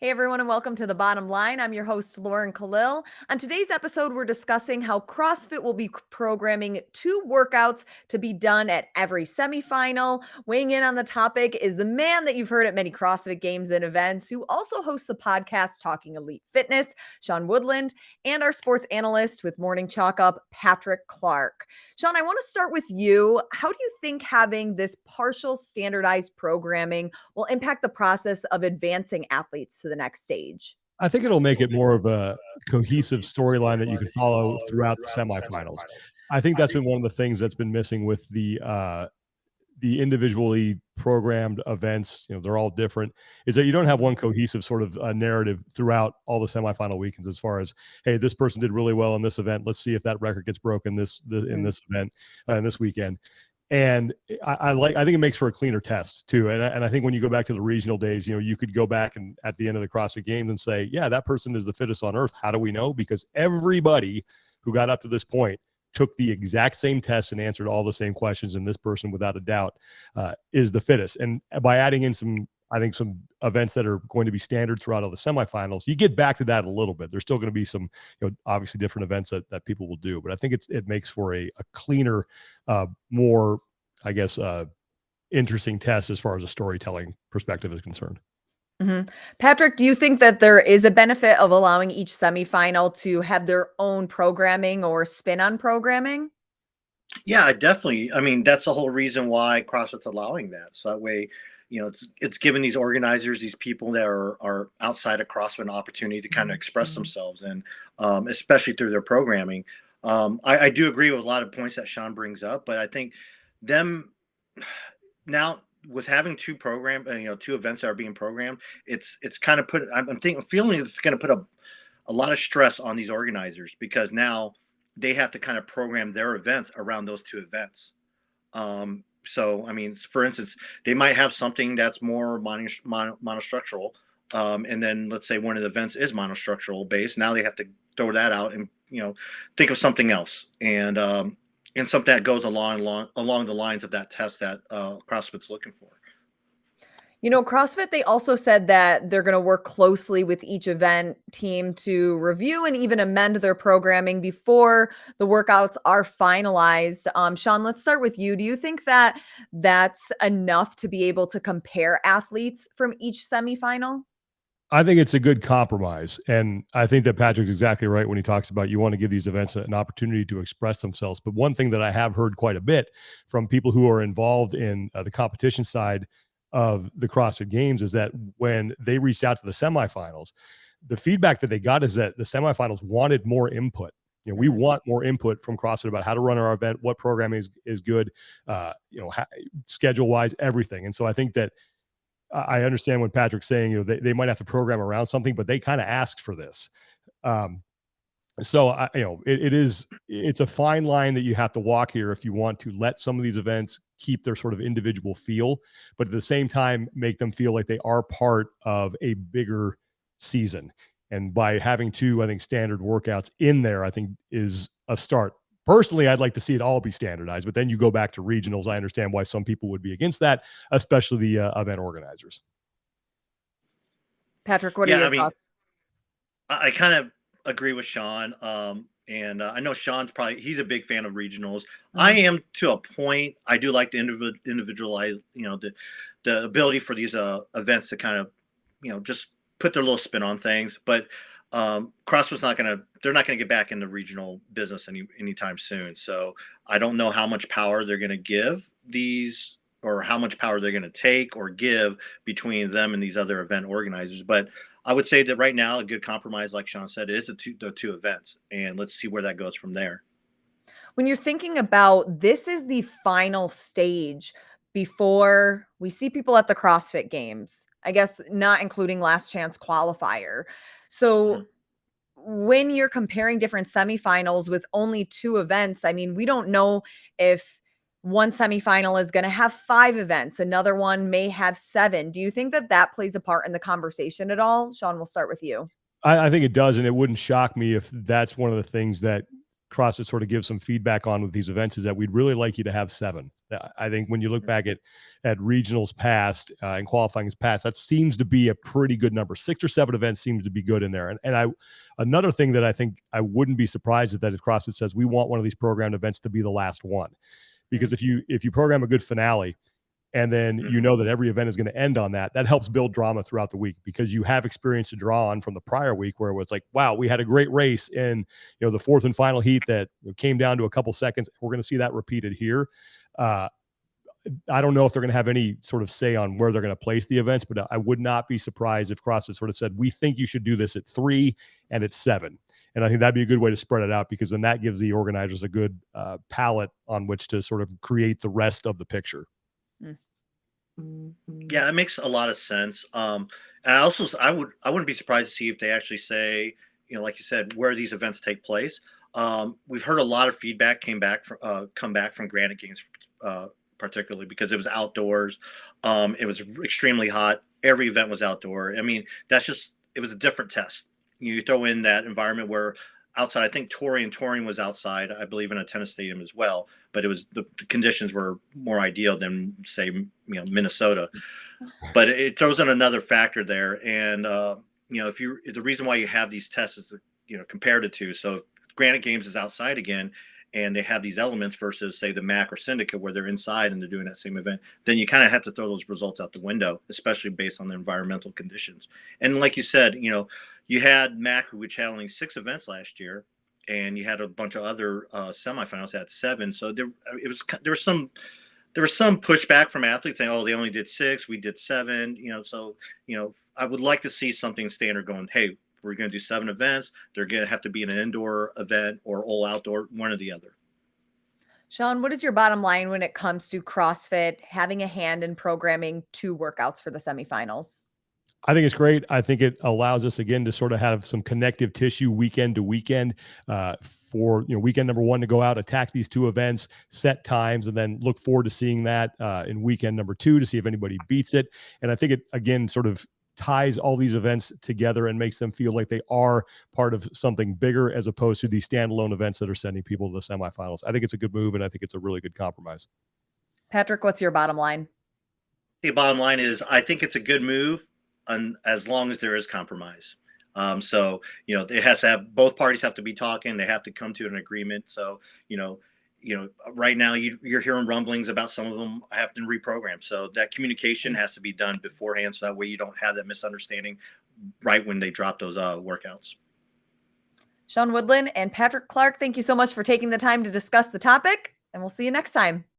Hey everyone, and welcome to The Bottom Line. I'm your host, Lauren Kalil. On today's episode, we're discussing how CrossFit will be programming 2 workouts to be done at every semifinal. Weighing in on the topic is the man that you've heard at many CrossFit games and events, who also hosts the podcast Talking Elite Fitness, Sean Woodland, and our sports analyst with Morning Chalk Up, Patrick Clark. Sean, I want to start with you. How do you think having this partial standardized programming will impact the process of advancing athletes to the next stage? I think it'll make it more of a cohesive storyline that you can follow throughout the semifinals. I think that's been one of the things that's been missing with the individually programmed events. You know, they're all different. Is that you don't have one cohesive sort of narrative throughout all the semifinal weekends as far as, hey, this person did really well in this event. Let's see if that record gets broken in this event in this weekend. And I think it makes for a cleaner test too. And I think when you go back to the regional days, you know, you could go back and at the end of the CrossFit Games and say, yeah, that person is the fittest on earth. How do we know? Because everybody who got up to this point took the exact same test and answered all the same questions. And this person, without a doubt, is the fittest. And by adding in some events that are going to be standard throughout all the semifinals, you get back to that a little bit. There's still going to be some, you know, obviously different events that people will do, but I think it makes for a cleaner, more, I guess, interesting test as far as a storytelling perspective is concerned. Mhm. Patrick, do you think that there is a benefit of allowing each semifinal to have their own programming or spin on programming? Yeah, definitely. I mean, that's the whole reason why CrossFit's allowing that. So that way, it's giving these organizers, these people that are outside of CrossFit, an opportunity to kind of express themselves, and especially through their programming. I do agree with a lot of points that Sean brings up, but I think them now with having two events that are being programmed, it's kind of put. I'm feeling it's going to put a lot of stress on these organizers because now they have to kind of program their events around those two events. So, I mean, for instance, they might have something that's more monostructural, and then let's say one of the events is monostructural based. Now they have to throw that out and think of something else, and something that goes along the lines of that test that CrossFit's looking for. You know, CrossFit, they also said that they're going to work closely with each event team to review and even amend their programming before the workouts are finalized. Sean, let's start with you. Do you think that that's enough to be able to compare athletes from each semifinal? I think it's a good compromise. And I think that Patrick's exactly right when he talks about you want to give these events an opportunity to express themselves. But one thing that I have heard quite a bit from people who are involved in the competition side of the CrossFit Games is that when they reached out to the semifinals, the feedback that they got is that the semifinals wanted more input. You know, we want more input from CrossFit about how to run our event, what programming is good, schedule wise, everything. And so I think that I understand when Patrick's saying, you know, they might have to program around something, but they kind of asked for this. So it's a fine line that you have to walk here if you want to let some of these events keep their sort of individual feel, but at the same time make them feel like they are part of a bigger season. And by having two, I think, standard workouts in there, I think is a start. Personally, I'd like to see it all be standardized, but then you go back to regionals. I understand why some people would be against that, especially the event organizers. Patrick, what are Yeah, your I mean, thoughts? I kind of agree with Sean. And I know Sean's he's a big fan of regionals. I Mhm. am to a point. I do like the individualize, the ability for these events to kind of, just put their little spin on things. But CrossFit's they're not gonna get back in the regional business anytime soon. So I don't know how much power they're gonna give these, or how much power they're gonna take or give between them and these other event organizers. But I would say that right now a good compromise, like Sean said, is the two events, and let's see where that goes from there. When you're thinking about this is the final stage before we see people at the CrossFit Games, I guess not including last chance qualifier. So Mhm. when you're comparing different semifinals with only 2 events, I mean, we don't know if one semifinal is going to have 5 events, another one may have 7. Do you think that that plays a part in the conversation at all? Sean, we'll start with you. I think it does, and it wouldn't shock me if that's one of the things that CrossFit sort of gives some feedback on with these events is that we'd really like you to have 7. I think when you look back at regionals past and qualifying's past, that seems to be a pretty good number. 6 or 7 events seems to be good in there. And another thing that I think I wouldn't be surprised if that is CrossFit says we want one of these programmed events to be the last one, because if you program a good finale, and then you know that every event is going to end on that, that helps build drama throughout the week, because you have experience to draw on from the prior week where it was like, wow, we had a great race in the 4th and final heat that came down to a couple seconds. We're going to see that repeated here. I don't know if they're going to have any sort of say on where they're going to place the events, but I would not be surprised if CrossFit sort of said, we think you should do this at 3 and at 7. And I think that'd be a good way to spread it out, because then that gives the organizers a good palette on which to sort of create the rest of the picture. Yeah, it makes a lot of sense. And I wouldn't be surprised to see if they actually say, like you said, where these events take place. We've heard a lot of feedback come back from Granite Games, particularly because it was outdoors. It was extremely hot. Every event was outdoor. I mean, it was a different test. You throw in that environment where outside, I think touring was outside, I believe in a tennis stadium as well, but the conditions were more ideal than, say, Minnesota. But it throws in another factor there. And, the reason why you have these tests is, compared to two. So if Granite Games is outside again, and they have these elements versus, say, the MAC or Syndicate where they're inside and they're doing that same event, then you kind of have to throw those results out the window, especially based on the environmental conditions. And like you said, you had MAC, which had only 6 events last year, and you had a bunch of other semifinals at 7. So there was some pushback from athletes saying, "Oh, they only did 6, we did 7." So I would like to see something standard going, "Hey, we're going to do 7 events. They're going to have to be an indoor event or all outdoor, one or the other." Sean, what is your bottom line when it comes to CrossFit having a hand in programming 2 workouts for the semifinals? I think it's great. I think it allows us, again, to sort of have some connective tissue weekend to weekend for weekend number 1 to go out, attack these 2 events, set times, and then look forward to seeing that in weekend number 2 to see if anybody beats it. And I think it, again, sort of ties all these events together and makes them feel like they are part of something bigger, as opposed to these standalone events that are sending people to the semifinals. I think it's a good move, and I think it's a really good compromise. Patrick, what's your bottom line? The bottom line is, I think it's a good move, as long as there is compromise. So it has to have, both parties have to be talking. They have to come to an agreement. So right now you're hearing rumblings about some of them have to reprogram. So that communication has to be done beforehand, so that way you don't have that misunderstanding right when they drop those workouts. Sean Woodland and Patrick Clark, thank you so much for taking the time to discuss the topic, and we'll see you next time.